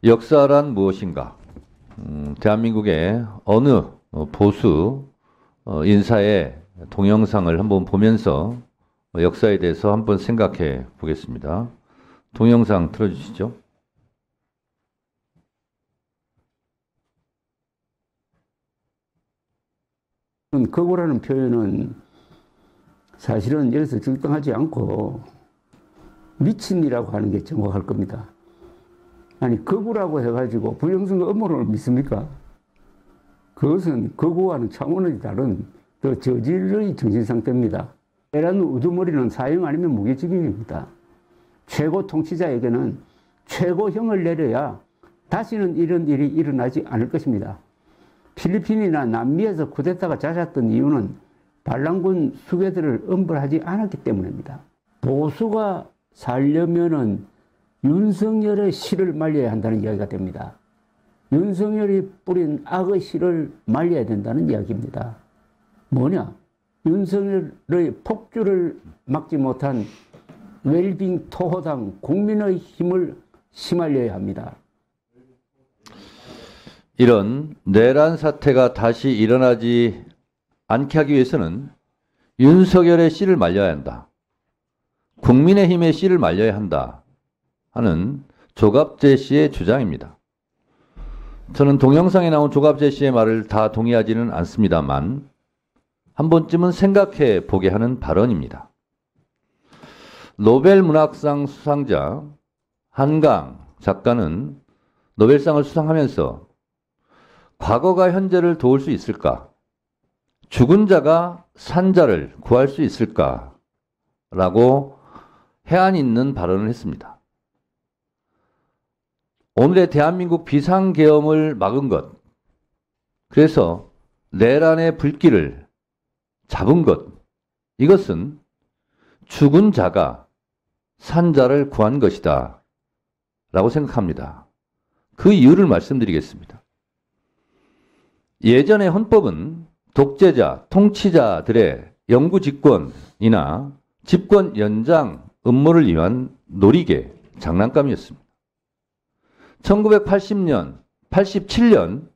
역사란 무엇인가? 대한민국의 어느 보수 인사의 동영상을 한번 보면서 역사에 대해서 한번 생각해 보겠습니다. 동영상 틀어주시죠. 거구라는 표현은 사실은 여기서 적당하지 않고 미친이라고 하는 게 정확할 겁니다. 아니 거구라고 해가지고 부정선거 음모론을 믿습니까? 그것은 거구와는 차원이 다른 더 저질의 정신 상태입니다. 내란 우두머리는 사형 아니면 무기징역입니다. 최고 통치자에게는 최고형을 내려야 다시는 이런 일이 일어나지 않을 것입니다. 필리핀이나 남미에서 쿠데타가 잦았던 이유는 반란군 수괴들을 엄벌하지 않았기 때문입니다. 보수가 살려면은 윤석열의 씨를 말려야 한다는 이야기가 됩니다. 윤석열이 뿌린 악의 씨를 말려야 된다는 이야기입니다. 뭐냐? 윤석열의 폭주를 막지 못한 웰빙 토호당 국민의 힘을 심말려야 합니다. 이런 내란 사태가 다시 일어나지 않게 하기 위해서는 윤석열의 씨를 말려야 한다. 국민의힘의 씨를 말려야 한다. 하는 조갑재 씨의 주장입니다. 저는 동영상에 나온 조갑재 씨의 말을 다 동의하지는 않습니다만 한 번쯤은 생각해 보게 하는 발언입니다. 노벨 문학상 수상자 한강 작가는 노벨상을 수상하면서 과거가 현재를 도울 수 있을까? 죽은 자가 산 자를 구할 수 있을까? 라고 해안 있는 발언을 했습니다. 오늘의 대한민국 비상계엄을 막은 것, 그래서 내란의 불길을 잡은 것, 이것은 죽은 자가 산 자를 구한 것이다 라고 생각합니다. 그 이유를 말씀드리겠습니다. 예전의 헌법은 독재자, 통치자들의 영구집권이나 집권 연장 음모를 위한 놀이개, 장난감이었습니다. 1980년, 87년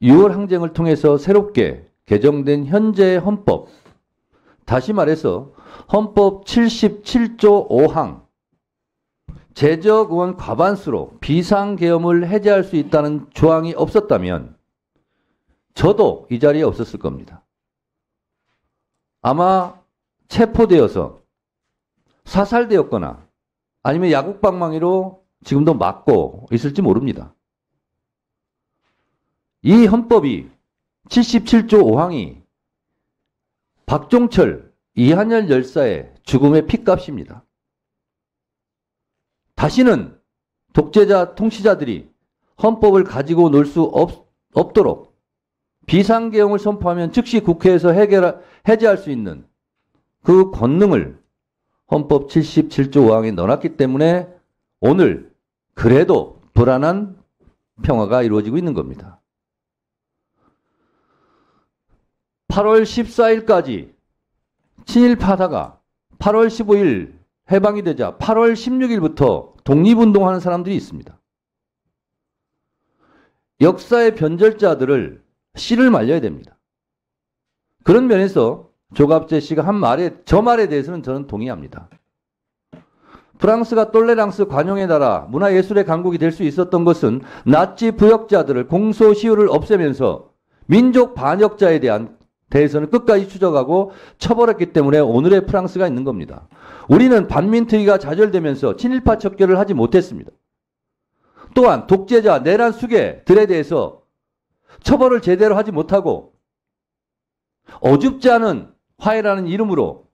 6월 항쟁을 통해서 새롭게 개정된 현재의 헌법, 다시 말해서 헌법 77조 5항, 재적 의원 과반수로 비상계엄을 해제할 수 있다는 조항이 없었다면 저도 이 자리에 없었을 겁니다. 아마 체포되어서 사살되었거나 아니면 야국방망이로 지금도 맞고 있을지 모릅니다. 이 헌법이 77조 5항이 박종철, 이한열 열사의 죽음의 핏값입니다. 다시는 독재자, 통치자들이 헌법을 가지고 놀 수 없도록 비상계엄을 선포하면 즉시 국회에서 해제할 수 있는 그 권능을 헌법 77조 5항에 넣어놨기 때문에 오늘 그래도 불안한 평화가 이루어지고 있는 겁니다. 8월 14일까지 친일파다가 8월 15일 해방이 되자 8월 16일부터 독립운동하는 사람들이 있습니다. 역사의 변절자들을 씨를 말려야 됩니다. 그런 면에서 조갑재 씨가 한 말에, 저 말에 대해서는 저는 동의합니다. 프랑스가 똘레랑스 관용의 나라, 문화예술의 강국이 될 수 있었던 것은 나치 부역자들을 공소시효를 없애면서 민족 반역자에 대해서는 끝까지 추적하고 처벌했기 때문에 오늘의 프랑스가 있는 겁니다. 우리는 반민특위가 좌절되면서 친일파 척결을 하지 못했습니다. 또한 독재자, 내란 수괴들에 대해서 처벌을 제대로 하지 못하고 어줍지 않은 화해라는 이름으로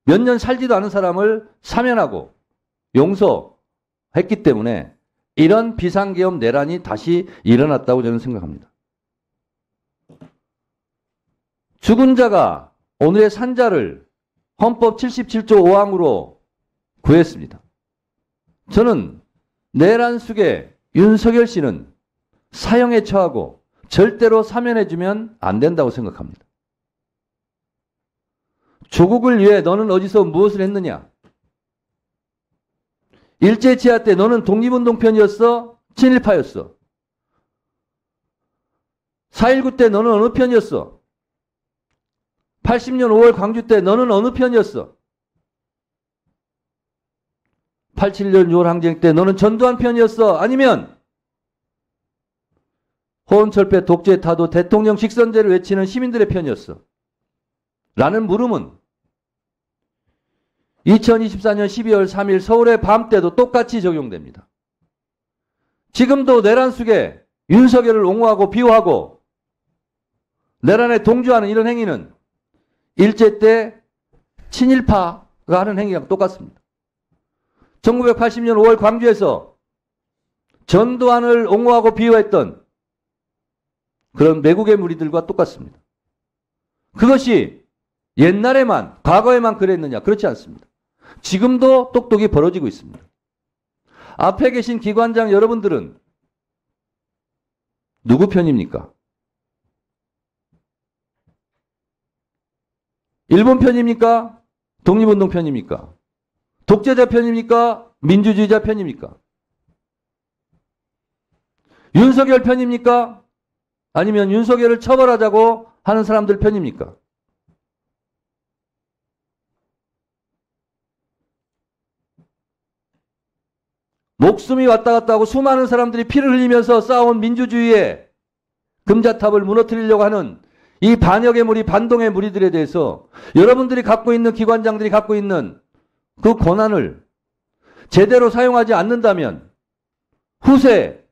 몇 년 살지도 않은 사람을 사면하고 용서했기 때문에 이런 비상계엄 내란이 다시 일어났다고 저는 생각합니다. 죽은 자가 오늘의 산자를 헌법 77조 5항으로 구했습니다. 저는 내란 수괴 윤석열 씨는 사형에 처하고 절대로 사면해주면 안 된다고 생각합니다. 조국을 위해 너는 어디서 무엇을 했느냐? 일제치하 때 너는 독립운동 편이었어? 친일파였어. 4.19 때 너는 어느 편이었어? 80년 5월 광주 때 너는 어느 편이었어? 87년 6월 항쟁 때 너는 전두환 편이었어? 아니면 호원철폐 독재 타도 대통령 직선제를 외치는 시민들의 편이었어? 라는 물음은 2024년 12월 3일 서울의 밤 때도 똑같이 적용됩니다. 지금도 내란 속에 윤석열을 옹호하고 비호하고 내란에 동조하는 이런 행위는 일제 때 친일파가 하는 행위랑 똑같습니다. 1980년 5월 광주에서 전두환을 옹호하고 비호했던 그런 매국의 무리들과 똑같습니다. 그것이 옛날에만, 과거에만 그랬느냐? 그렇지 않습니다. 지금도 똑똑히 벌어지고 있습니다. 앞에 계신 기관장 여러분들은 누구 편입니까? 일본 편입니까? 독립운동 편입니까? 독재자 편입니까? 민주주의자 편입니까? 윤석열 편입니까? 아니면 윤석열을 처벌하자고 하는 사람들 편입니까? 목숨이 왔다 갔다 하고 수많은 사람들이 피를 흘리면서 쌓아온 민주주의의 금자탑을 무너뜨리려고 하는 이 반역의 무리, 반동의 무리들에 대해서 여러분들이 갖고 있는 기관장들이 갖고 있는 그 권한을 제대로 사용하지 않는다면 후세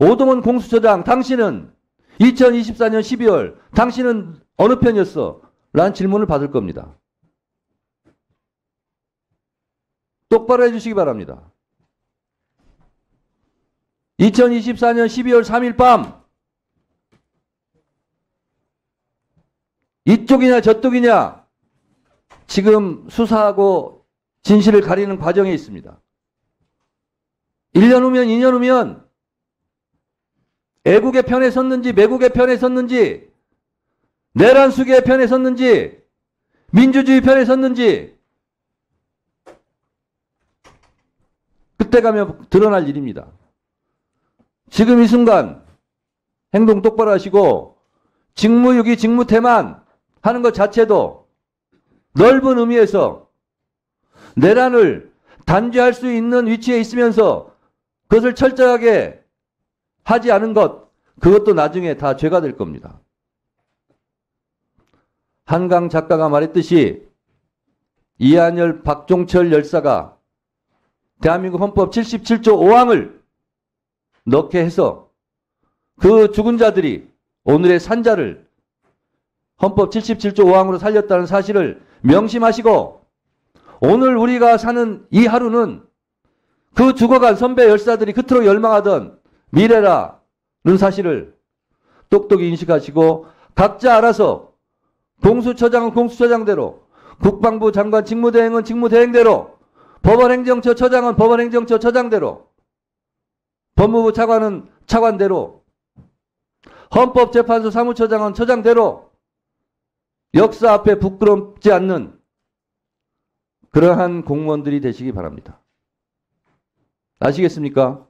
오동훈 공수처장 당신은 2024년 12월 당신은 어느 편이었어? 라는 질문을 받을 겁니다. 똑바로 해주시기 바랍니다. 2024년 12월 3일 밤 이쪽이냐 저쪽이냐 지금 수사하고 진실을 가리는 과정에 있습니다. 1년 후면 2년 후면 애국의 편에 섰는지 매국의 편에 섰는지 내란 수계의 편에 섰는지 민주주의 편에 섰는지 그때 가면 드러날 일입니다. 지금 이 순간 행동 똑바로 하시고 직무유기 직무태만 하는 것 자체도 넓은 의미에서 내란을 단죄할 수 있는 위치에 있으면서 그것을 철저하게 하지 않은 것, 그것도 나중에 다 죄가 될 겁니다. 한강 작가가 말했듯이 이한열, 박종철 열사가 대한민국 헌법 77조 5항을 넣게 해서 그 죽은 자들이 오늘의 산자를 헌법 77조 5항으로 살렸다는 사실을 명심하시고 오늘 우리가 사는 이 하루는 그 죽어간 선배 열사들이 그토록 열망하던 미래라는 사실을 똑똑히 인식하시고 각자 알아서 공수처장은 공수처장대로 국방부 장관 직무대행은 직무대행대로 법원행정처 처장은 법원행정처 처장대로 법무부 차관은 차관대로 헌법재판소 사무처장은 처장대로 역사 앞에 부끄럽지 않는 그러한 공무원들이 되시기 바랍니다. 아시겠습니까?